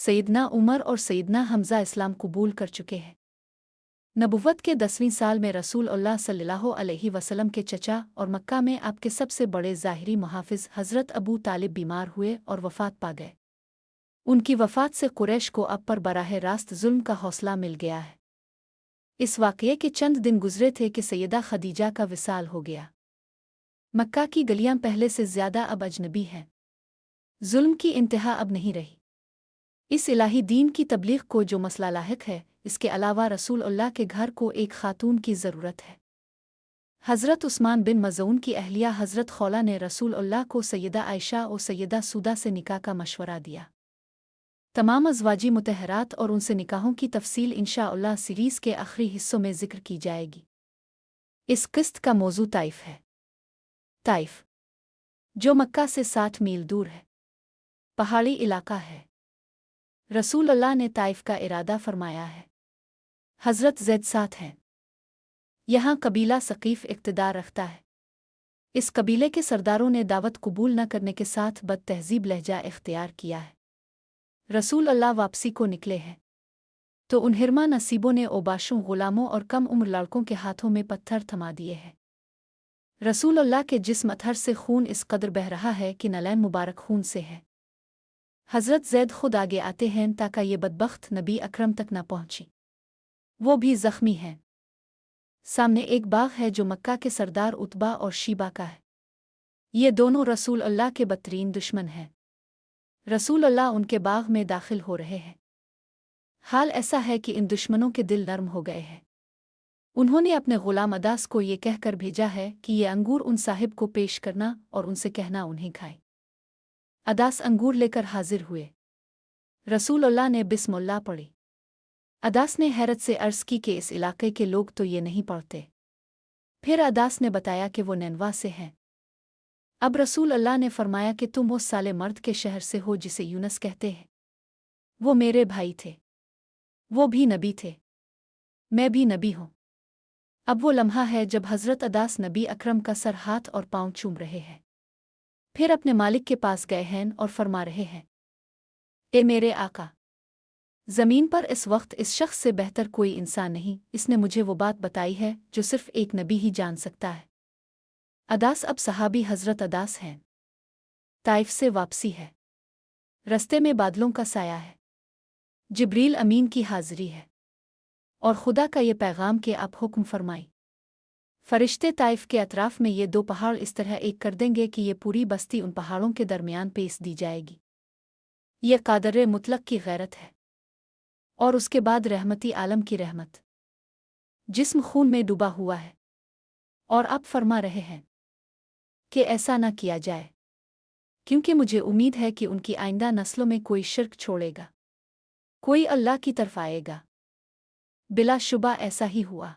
सैयदना उमर और सैयदना हमज़ा इस्लाम कबूल कर चुके हैं। नबुव्वत के 10वीं साल में रसूलुल्लाह सल्लल्लाहु अलैहि वसल्लम के चचा और मक्का में आपके सबसे बड़े ज़ाहिरी मुहाफ़िज़ हज़रत अबू तालिब बीमार हुए और वफ़ात पा गए। उनकी वफ़ात से कुरैश को अब पर बराह रास्त ज़ुल्म का हौसला मिल गया है। इस वाक़ये के चंद दिन गुज़रे थे कि सैयदा खदीजा का विसाल हो गया। मक्का की गलियां पहले से ज़्यादा अब अजनबी हैं। ज़ुल्म की इंतहा अब नहीं रही। इस इलाही दीन की तबलीग को जो मसला लाहिक है, इसके अलावा रसूलुल्लाह के घर को एक खातून की ज़रूरत है। हज़रत उस्मान बिन मज़ऊन की अहलिया हज़रत खौला ने रसूलुल्लाह को सैयदा आयशा और सैयदा सूदा से निकाह का मशवरा दिया। तमाम अज़वाजी मुतहरात और उनसे निकाहों की तफसील इंशाअल्लाह सीरीज़ के आखिरी हिस्सों में ज़िक्र की जाएगी। इस किस्त का मौजू ताइफ है। ताइफ, जो मक्का से 60 मील दूर है, पहाड़ी इलाका है। रसूलुल्लाह ने ताइफ का इरादा फरमाया है। हज़रत ज़ैद साथ हैं। यहाँ कबीला सकीफ़ इक़्तिदार रखता है। इस कबीले के सरदारों ने दावत कबूल न करने के साथ बद तहज़ीब लहजा इख्तियार किया है। रसूलुल्लाह वापसी को निकले हैं तो उन हिरमा नसीबों ने ओबाशों, ग़ुलामों और कम उम्र लड़कों के हाथों में पत्थर थमा दिए हैं। रसूलुल्लाह के जिस्म अथर से खून इस कदर बह रहा है कि नलैन मुबारक खून से है। हज़रत ज़ैद खुद आगे आते हैं ताकि ये बदबख्त नबी अकरम तक न पहुँची। वो भी ज़ख्मी हैं। सामने एक बाग है जो मक्का के सरदार उतबा और शीबा का है। ये दोनों रसूलुल्लाह के बदतरीन दुश्मन हैं। रसूलुल्लाह उनके बाग में दाखिल हो रहे हैं। हाल ऐसा है कि इन दुश्मनों के दिल नर्म हो गए हैं। उन्होंने अपने ग़ुलाम अदास को ये कहकर भेजा है कि ये अंगूर उन साहिब को पेश करना और उनसे कहना उन्हें खाए। अदास अंगूर लेकर हाजिर हुए। रसूलुल्लाह ने बिस्मिल्लाह पढ़ी। अदास ने हैरत से अर्ज़ की कि इस इलाके के लोग तो ये नहीं पढ़ते। फिर अदास ने बताया कि वो नैनवा से हैं। अब रसूलुल्लाह ने फरमाया कि तुम उस साले मर्द के शहर से हो जिसे यूनस कहते हैं। वो मेरे भाई थे। वो भी नबी थे। मैं भी नबी हूँ। अब वो लम्हा है जब हज़रत अदास नबी अकरम का सर, हाथ और पाँव चूम रहे हैं। फिर अपने मालिक के पास गए हैं और फरमा रहे हैं, ए मेरे आका, ज़मीन पर इस वक्त इस शख्स से बेहतर कोई इंसान नहीं। इसने मुझे वो बात बताई है जो सिर्फ़ एक नबी ही जान सकता है। अदास अब सहाबी हज़रत अदास हैं। ताइफ से वापसी है। रस्ते में बादलों का साया है। जिब्रील अमीन की हाज़िरी है और खुदा का ये पैगाम कि आप हुक्म फरमाई। फरिश्ते ताइफ के अतराफ में ये 2 पहाड़ इस तरह एक कर देंगे कि ये पूरी बस्ती उन पहाड़ों के दरमियान पेश दी जाएगी। ये कादर मुतलक की गैरत है और उसके बाद रहमती आलम की रहमत। जिस्म खून में डूबा हुआ है और आप फरमा रहे हैं कि ऐसा न किया जाए, क्योंकि मुझे उम्मीद है कि उनकी आइंदा नस्लों में कोई शिर्क छोड़ेगा, कोई अल्लाह की तरफ आएगा। बिलाशुबा ऐसा ही हुआ।